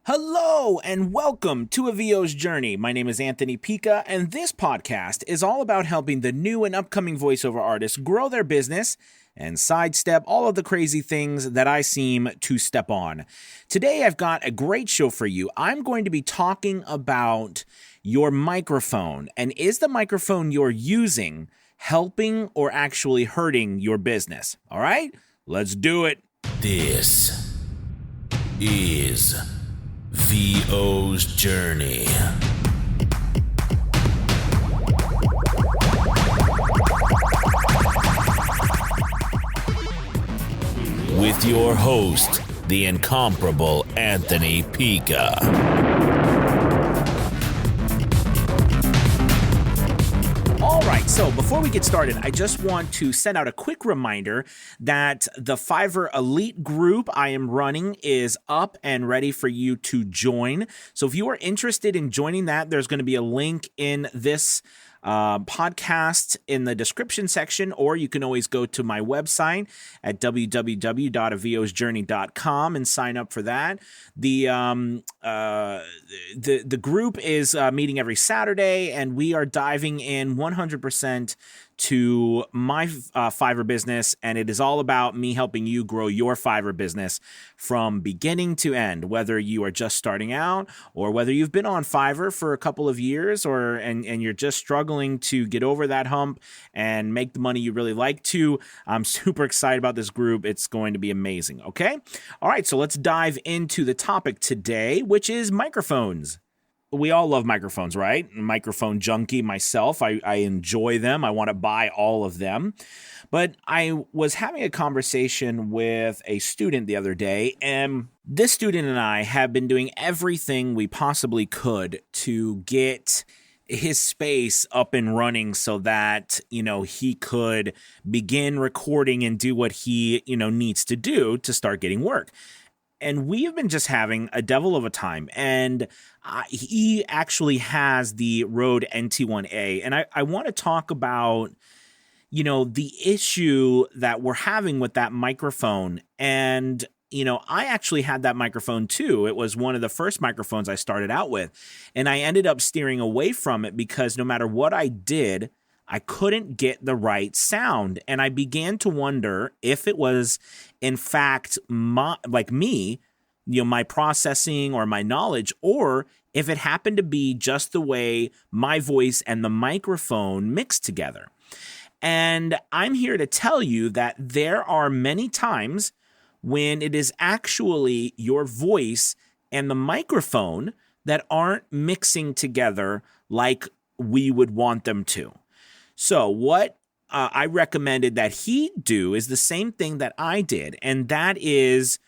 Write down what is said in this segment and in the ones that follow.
Hello and welcome to A VO's Journey. My name is Anthony Pica, and this podcast is all about helping the new and upcoming voiceover artists grow their business and sidestep all of the crazy things that I seem to step on. Today I've got a great show for you. I'm going to be talking about your microphone, and is the microphone you're using helping or actually hurting your business? All right, let's do it. This is VO's Journey. With your host, the incomparable Anthony Pica. All right, so before we get started, I just want to send out a quick reminder that the Fiverr Elite group I am running is up and ready for you to join. So if you are interested in joining that, there's going to be a link in this podcast in the description section, or you can always go to my website at www.avosjourney.com and sign up for that. The group is meeting every Saturday, and we are diving in 100% to my Fiverr business, and it is all about me helping you grow your Fiverr business from beginning to end, whether you are just starting out or whether you've been on Fiverr for a couple of years and you're just struggling to get over that hump and make the money you really like to. I'm super excited about this group. It's going to be amazing, okay? All right, so let's dive into the topic today, which is microphones. We all love microphones, right? Microphone junkie myself. I enjoy them. I want to buy all of them. But I was having a conversation with a student the other day, and this student and I have been doing everything we possibly could to get his space up and running so that, he could begin recording and do what he, needs to do to start getting work. And we have been just having a devil of a time. And he actually has the Rode NT1A. And I want to talk about, the issue that we're having with that microphone. And, I actually had that microphone too. It was one of the first microphones I started out with. And I ended up steering away from it because no matter what I did, I couldn't get the right sound. And I began to wonder if it was, in fact, my processing or my knowledge, or if it happened to be just the way my voice and the microphone mixed together. And I'm here to tell you that there are many times when it is actually your voice and the microphone that aren't mixing together like we would want them to. So what I recommended that he do is the same thing that I did, and that is,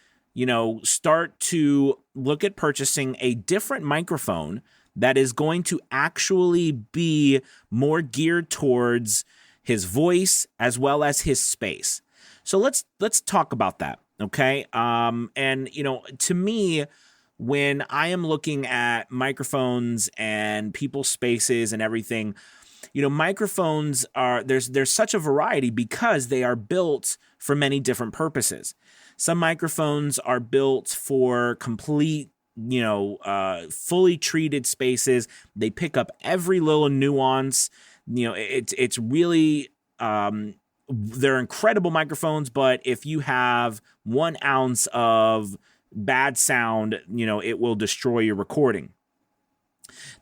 start to look at purchasing a different microphone that is going to actually be more geared towards his voice as well as his space. So let's talk about that, okay? To me, when I am looking at microphones and people's spaces and everything, microphones there's such a variety because they are built for many different purposes. Some microphones are built for complete, fully treated spaces. They pick up every little nuance. It's really, they're incredible microphones, but if you have 1 ounce of bad sound, it will destroy your recording.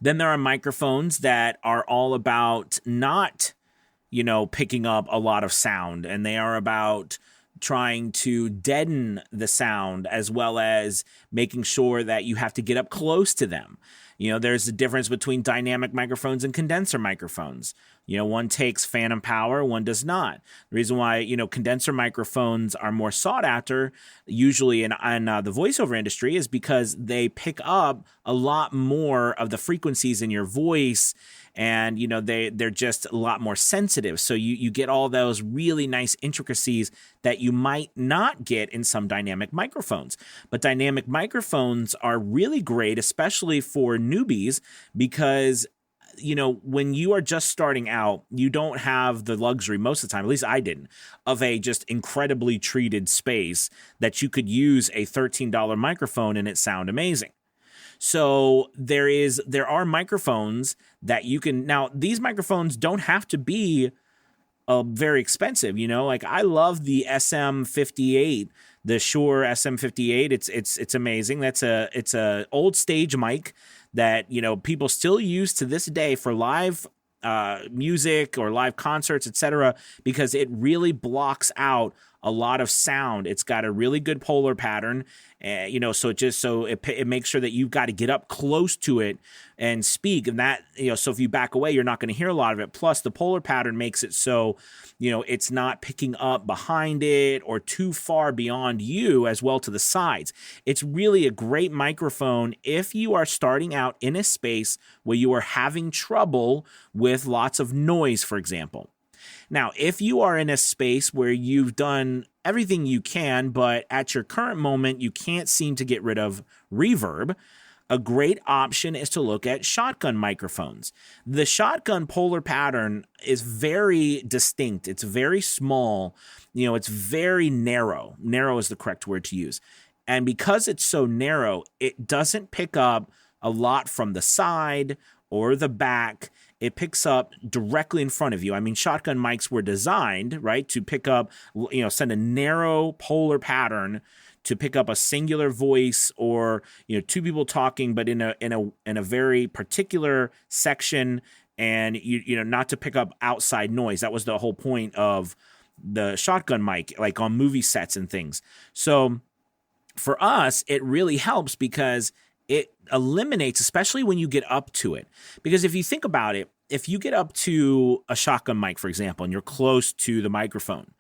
Then there are microphones that are all about not, picking up a lot of sound, and they are about trying to deaden the sound as well as making sure that you have to get up close to them. There's a difference between dynamic microphones and condenser microphones. One takes phantom power, one does not. The reason why, condenser microphones are more sought after, usually in the voiceover industry, is because they pick up a lot more of the frequencies in your voice, and, they're just a lot more sensitive. So you get all those really nice intricacies that you might not get in some dynamic microphones. But dynamic microphones are really great, especially for newbies, because when you are just starting out, you don't have the luxury most of the time, at least I didn't, of a just incredibly treated space that you could use a $13 microphone and it sound amazing. So there are microphones that you can, now these microphones don't have to be very expensive, like I love the SM58, the Shure SM58. It's amazing. It's a old stage mic that, people still use to this day for live music or live concerts, etc., because it really blocks out a lot of sound. It's got a really good polar pattern, so it makes sure that you've got to get up close to it and speak, and that, so if you back away, you're not going to hear a lot of it. Plus, the polar pattern makes it so, it's not picking up behind it or too far beyond you, as well to the sides. It's really a great microphone if you are starting out in a space where you are having trouble with lots of noise, for example. Now, if you are in a space where you've done everything you can, but at your current moment, you can't seem to get rid of reverb, a great option is to look at shotgun microphones. The shotgun polar pattern is very distinct. It's very small. It's very narrow. Narrow is the correct word to use. And because it's so narrow, it doesn't pick up a lot from the side or the back. It picks up directly in front of you. I mean, shotgun mics were designed, right, to pick up, send a narrow polar pattern to pick up a singular voice or, two people talking, but in a very particular section, and not to pick up outside noise. That was the whole point of the shotgun mic, like on movie sets and things. So for us, it really helps because it eliminates, especially when you get up to it. Because if you think about it, if you get up to a shotgun mic, for example, and you're close to the microphone,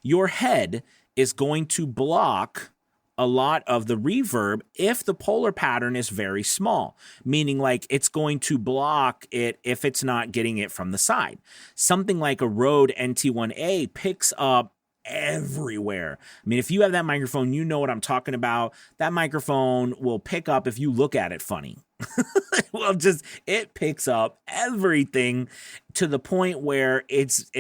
your head is going to block a lot of the reverb if the polar pattern is very small, meaning like it's going to block it if it's not getting it from the side. Something like a Rode NT1A picks up everywhere. I mean, if you have that microphone, you know what I'm talking about. That microphone will pick up if you look at it funny. Well, it picks up everything to the point where it's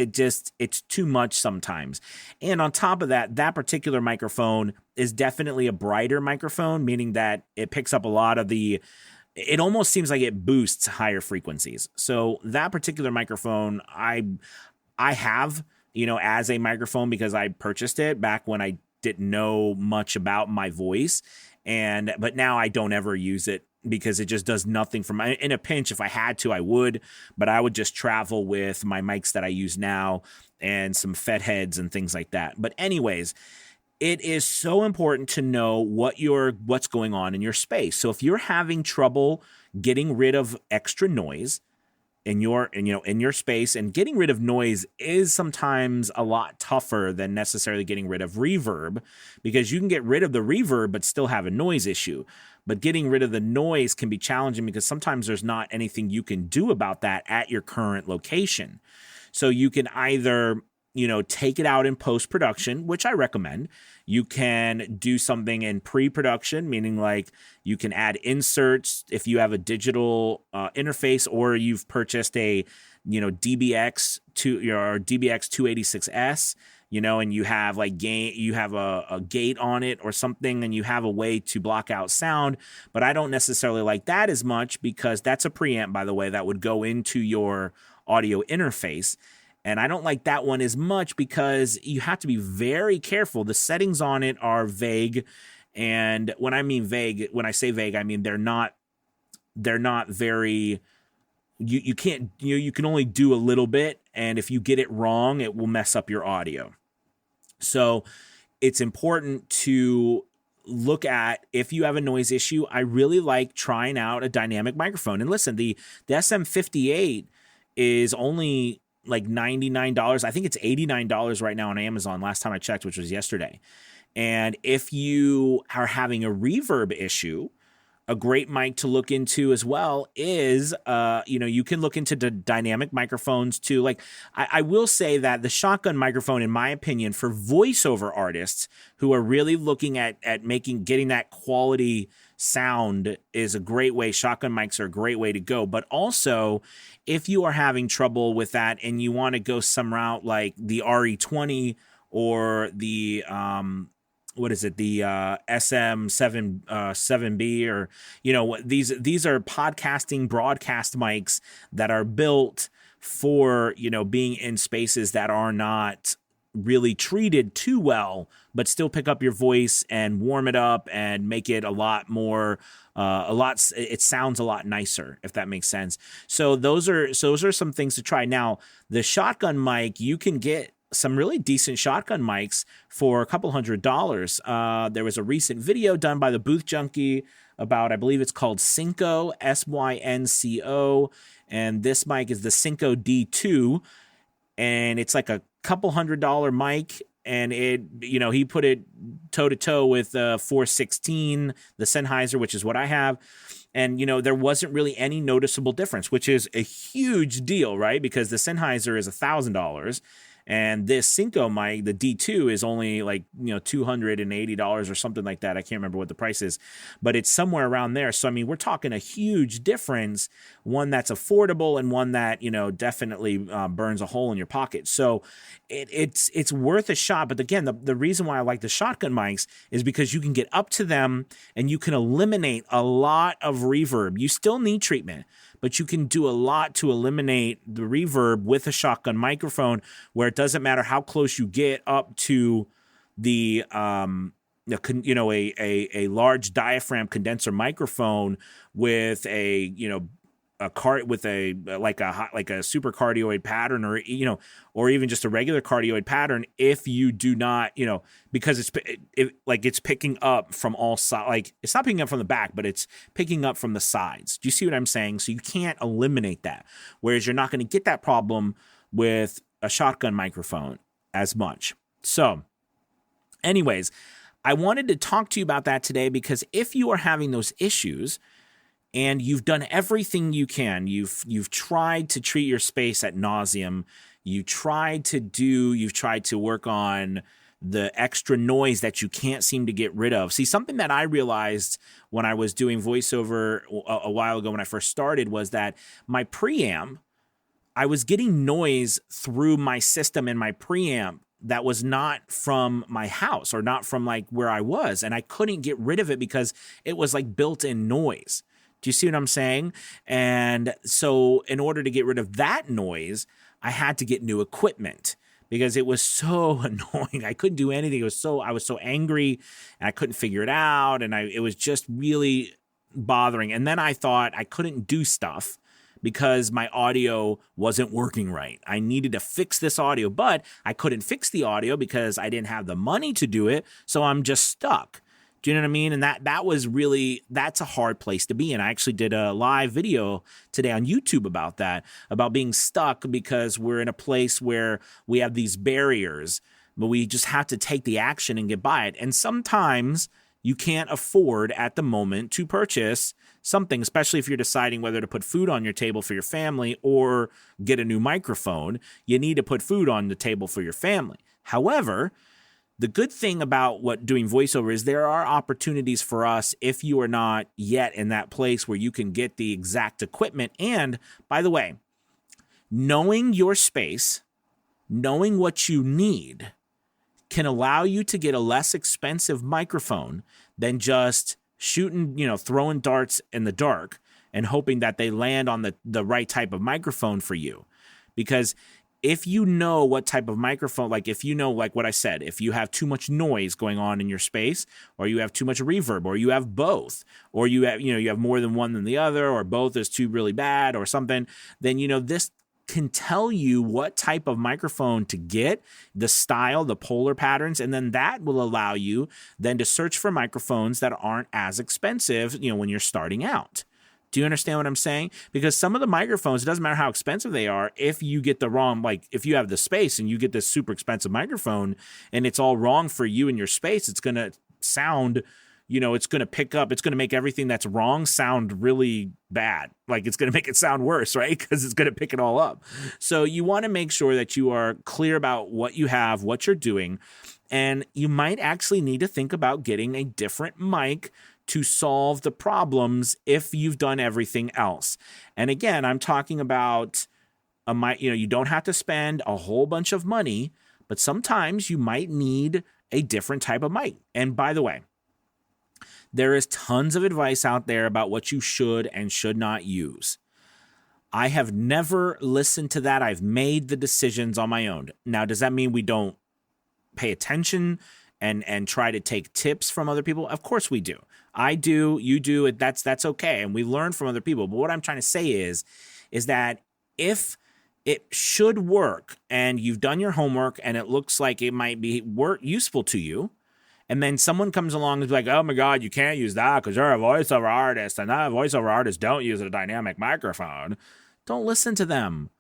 too much sometimes. And on top of that, that particular microphone is definitely a brighter microphone, meaning that it picks up a lot of it almost seems like it boosts higher frequencies. So that particular microphone, I have, as a microphone because I purchased it back when I didn't know much about my voice. But now I don't ever use it because it just does nothing for my, in a pinch, if I had to, I would, but I would just travel with my mics that I use now and some FET heads and things like that. But anyways, it is so important to know what's going on in your space. So if you're having trouble getting rid of extra noise in your space, and getting rid of noise is sometimes a lot tougher than necessarily getting rid of reverb, because you can get rid of the reverb but still have a noise issue. But getting rid of the noise can be challenging because sometimes there's not anything you can do about that at your current location. So you can either, take it out in post-production, which I recommend. You can do something in pre-production, meaning like you can add inserts if you have a digital interface, or you've purchased a, DBX or DBX 286S, and you have like gain, you have a gate on it or something, and you have a way to block out sound. But I don't necessarily like that as much because that's a preamp, by the way, that would go into your audio interface. And I don't like that one as much because you have to be very careful. The settings on it are vague. And when I say vague, I mean they're not very, you can't, you can only do a little bit. And if you get it wrong, it will mess up your audio. So it's important to look at, if you have a noise issue, I really like trying out a dynamic microphone. And listen, the SM58 is only like $99. I think it's $89 right now on Amazon last time I checked, which was yesterday. And if you are having a reverb issue, a great mic to look into as well is, you can look into the dynamic microphones too. Like I will say that the shotgun microphone, in my opinion, for voiceover artists who are really looking at getting that quality sound, is a great way. Shotgun mics are a great way to go. But also, if you are having trouble with that and you want to go some route like the RE20 or the what is it, the SM7B, or these are podcasting broadcast mics that are built for being in spaces that are not really treated too well, but still pick up your voice and warm it up and make it a lot more it sounds a lot nicer, if that makes sense. So those are some things to try. Now, the shotgun mic, you can get some really decent shotgun mics for a couple $100. There was a recent video done by the Booth Junkie about, I believe it's called Synco, Synco, and this mic is the Synco D2, and it's like a couple $100 mic, and he put it toe to toe with 416, the Sennheiser, which is what I have. And, there wasn't really any noticeable difference, which is a huge deal, right? Because the Sennheiser is $1,000. And this Synco mic, the D2, is only like, $280 or something like that. I can't remember what the price is, but it's somewhere around there. So, I mean, we're talking a huge difference, one that's affordable and one that, definitely burns a hole in your pocket. So it's worth a shot. But again, the reason why I like the shotgun mics is because you can get up to them and you can eliminate a lot of reverb. You still need treatment, but you can do a lot to eliminate the reverb with a shotgun microphone, where it doesn't matter how close you get up to the a large diaphragm condenser microphone with a super cardioid pattern, or even just a regular cardioid pattern. If you do not, because it's picking up from all sides, like it's not picking up from the back, but it's picking up from the sides. Do you see what I'm saying? So you can't eliminate that. Whereas you're not going to get that problem with a shotgun microphone as much. So anyways, I wanted to talk to you about that today, because if you are having those issues, and you've done everything you can, you've tried to treat your space ad nauseum, you've tried to work on the extra noise that you can't seem to get rid of. See, something that I realized when I was doing voiceover a while ago when I first started was that my preamp, I was getting noise through my system and my preamp that was not from my house or not from like where I was, and I couldn't get rid of it because it was like built-in noise. Do you see what I'm saying? And so in order to get rid of that noise, I had to get new equipment because it was so annoying. I couldn't do anything. I was so angry and I couldn't figure it out. And it was just really bothering. And then I thought I couldn't do stuff because my audio wasn't working right. I needed to fix this audio, but I couldn't fix the audio because I didn't have the money to do it. So I'm just stuck. Do you know what I mean? And that's a hard place to be. And I actually did a live video today on YouTube about that, about being stuck because we're in a place where we have these barriers, but we just have to take the action and get by it. And sometimes you can't afford at the moment to purchase something, especially if you're deciding whether to put food on your table for your family or get a new microphone. You need to put food on the table for your family. However, the good thing about doing voiceover is there are opportunities for us if you are not yet in that place where you can get the exact equipment. And by the way, knowing your space, knowing what you need can allow you to get a less expensive microphone than just throwing darts in the dark and hoping that they land on the right type of microphone for you. Because if you know what type of microphone, like if you know, like what I said, if you have too much noise going on in your space, or you have too much reverb, or you have both, or you have more than one than the other, or both is too really bad or something, then, this can tell you what type of microphone to get, the style, the polar patterns, and then that will allow you then to search for microphones that aren't as expensive, when you're starting out. Do you understand what I'm saying? Because some of the microphones, it doesn't matter how expensive they are, if you get the wrong, like if you have the space and you get this super expensive microphone and it's all wrong for you and your space, it's going to sound, it's going to pick up, it's going to make everything that's wrong sound really bad. Like it's going to make it sound worse, right? Because it's going to pick it all up. So you want to make sure that you are clear about what you have, what you're doing, and you might actually need to think about getting a different mic to solve the problems if you've done everything else. And again, I'm talking about you don't have to spend a whole bunch of money, but sometimes you might need a different type of mic. And by the way, there is tons of advice out there about what you should and should not use. I have never listened to that. I've made the decisions on my own. Now, does that mean we don't pay attention and try to take tips from other people? Of course we do. I do, you do. That's okay. And we learn from other people. But what I'm trying to say is that if it should work and you've done your homework and it looks like it might be useful to you, and then someone comes along and is like, oh my God, you can't use that because you're a voiceover artist and that voiceover artists don't use a dynamic microphone. Don't listen to them.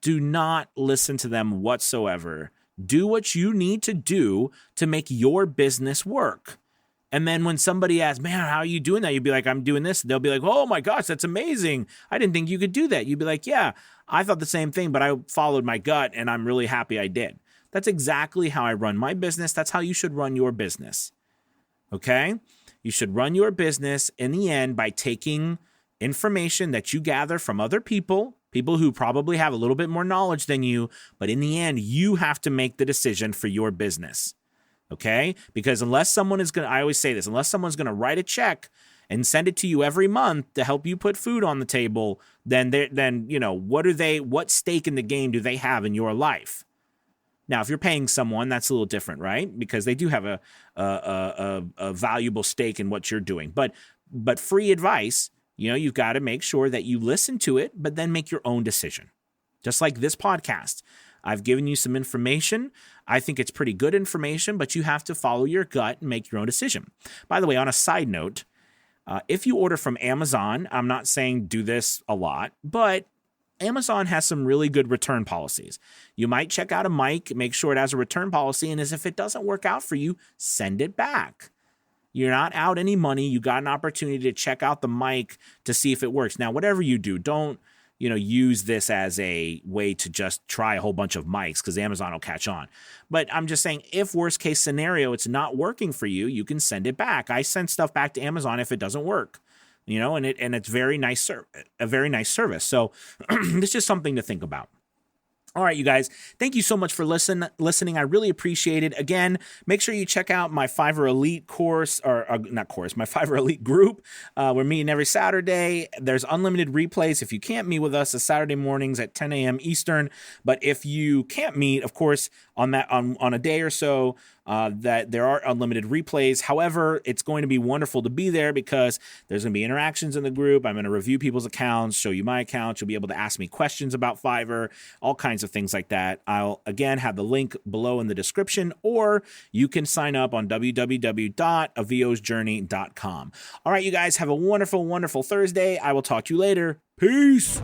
Do not listen to them whatsoever. Do what you need to do to make your business work. And then when somebody asks, man, how are you doing that? You'd be like, I'm doing this. They'll be like, oh my gosh, that's amazing. I didn't think you could do that. You'd be like, yeah, I thought the same thing, but I followed my gut and I'm really happy I did. That's exactly how I run my business. That's how you should run your business. Okay? You should run your business in the end by taking information that you gather from other people who probably have a little bit more knowledge than you, but in the end, you have to make the decision for your business. Okay? Because unless someone is going to, I always say this, unless someone's going to write a check and send it to you every month to help you put food on the table, then what stake in the game do they have in your life? Now, if you're paying someone, that's a little different, right? Because they do have a valuable stake in what you're doing. But free advice, you've got to make sure that you listen to it, but then make your own decision. Just like this podcast. I've given you some information. I think it's pretty good information, but you have to follow your gut and make your own decision. By the way, on a side note, if you order from Amazon, I'm not saying do this a lot, but Amazon has some really good return policies. You might check out a mic, make sure it has a return policy, and if it doesn't work out for you, send it back. You're not out any money. You got an opportunity to check out the mic to see if it works. Now, whatever you do, don't use this as a way to just try a whole bunch of mics because Amazon will catch on. But I'm just saying, if worst case scenario, it's not working for you, you can send it back. I send stuff back to Amazon if it doesn't work. And it's a very nice service. So it's just something to think about. All right, you guys, thank you so much for listening. I really appreciate it. Again, make sure you check out my Fiverr Elite course, my Fiverr Elite group. We're meeting every Saturday. There's unlimited replays if you can't meet with us Saturday mornings at 10 a.m. Eastern. But if you can't meet, of course, on a day or so, that there are unlimited replays. However, it's going to be wonderful to be there because there's going to be interactions in the group. I'm going to review people's accounts, show you my account. You'll be able to ask me questions about Fiverr, all kinds of things like that. I'll, again, have the link below in the description, or you can sign up on www.aviosjourney.com. All right, you guys, have a wonderful, wonderful Thursday. I will talk to you later. Peace.